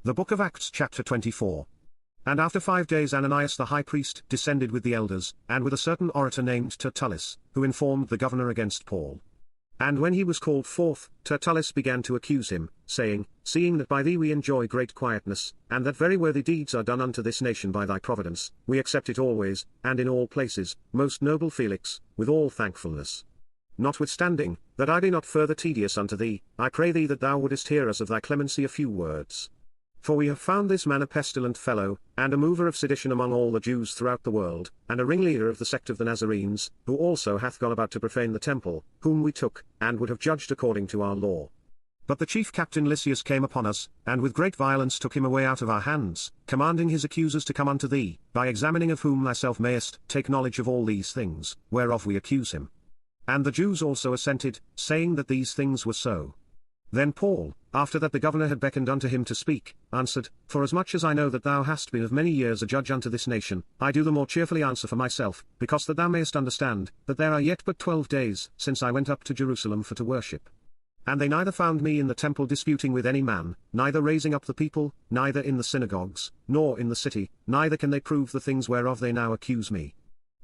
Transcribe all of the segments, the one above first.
The Book of Acts chapter 24. And after 5 days Ananias the high priest descended with the elders, and with a certain orator named Tertullus, who informed the governor against Paul. And when he was called forth, Tertullus began to accuse him, saying, Seeing that by thee we enjoy great quietness, and that very worthy deeds are done unto this nation by thy providence, we accept it always, and in all places, most noble Felix, with all thankfulness. Notwithstanding, that I be not further tedious unto thee, I pray thee that thou wouldest hear us of thy clemency a few words. For we have found this man a pestilent fellow, and a mover of sedition among all the Jews throughout the world, and a ringleader of the sect of the Nazarenes, who also hath gone about to profane the temple, whom we took, and would have judged according to our law. But the chief captain Lysias came upon us, and with great violence took him away out of our hands, commanding his accusers to come unto thee, by examining of whom thyself mayest take knowledge of all these things, whereof we accuse him. And the Jews also assented, saying that these things were so. Then Paul, after that the governor had beckoned unto him to speak, answered, Forasmuch as I know that thou hast been of many years a judge unto this nation, I do the more cheerfully answer for myself, because that thou mayest understand, that there are yet but 12 days, since I went up to Jerusalem for to worship. And they neither found me in the temple disputing with any man, neither raising up the people, neither in the synagogues, nor in the city, neither can they prove the things whereof they now accuse me.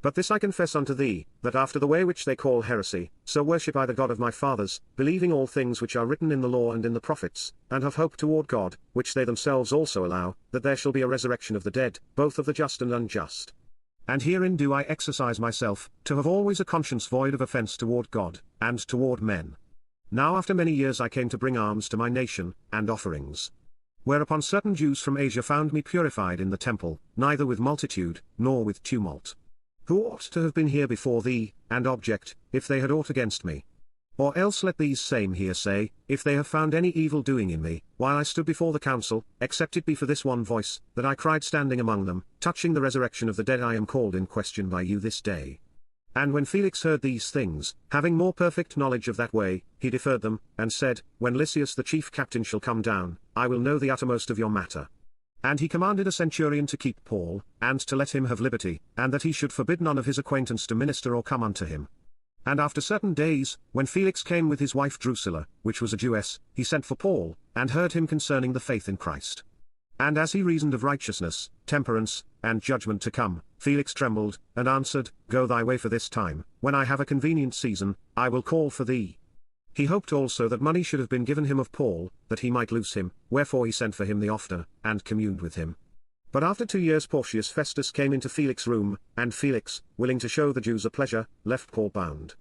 But this I confess unto thee, that after the way which they call heresy, so worship I the God of my fathers, believing all things which are written in the law and in the prophets, and have hope toward God, which they themselves also allow, that there shall be a resurrection of the dead, both of the just and unjust. And herein do I exercise myself, to have always a conscience void of offence toward God, and toward men. Now after many years I came to bring alms to my nation, and offerings. Whereupon certain Jews from Asia found me purified in the temple, neither with multitude, nor with tumult. Who ought to have been here before thee, and object, if they had aught against me. Or else let these same here say, if they have found any evil doing in me, while I stood before the council, except it be for this one voice, that I cried standing among them, touching the resurrection of the dead I am called in question by you this day. And when Felix heard these things, having more perfect knowledge of that way, he deferred them, and said, When Lysias the chief captain shall come down, I will know the uttermost of your matter. And he commanded a centurion to keep Paul, and to let him have liberty, and that he should forbid none of his acquaintance to minister or come unto him. And after certain days, when Felix came with his wife Drusilla, which was a Jewess, he sent for Paul, and heard him concerning the faith in Christ. And as he reasoned of righteousness, temperance, and judgment to come, Felix trembled, and answered, Go thy way for this time, when I have a convenient season, I will call for thee. He hoped also that money should have been given him of Paul, that he might loose him, wherefore he sent for him the oftener, and communed with him. But after 2 years Porcius Festus came into Felix's room, and Felix, willing to show the Jews a pleasure, left Paul bound.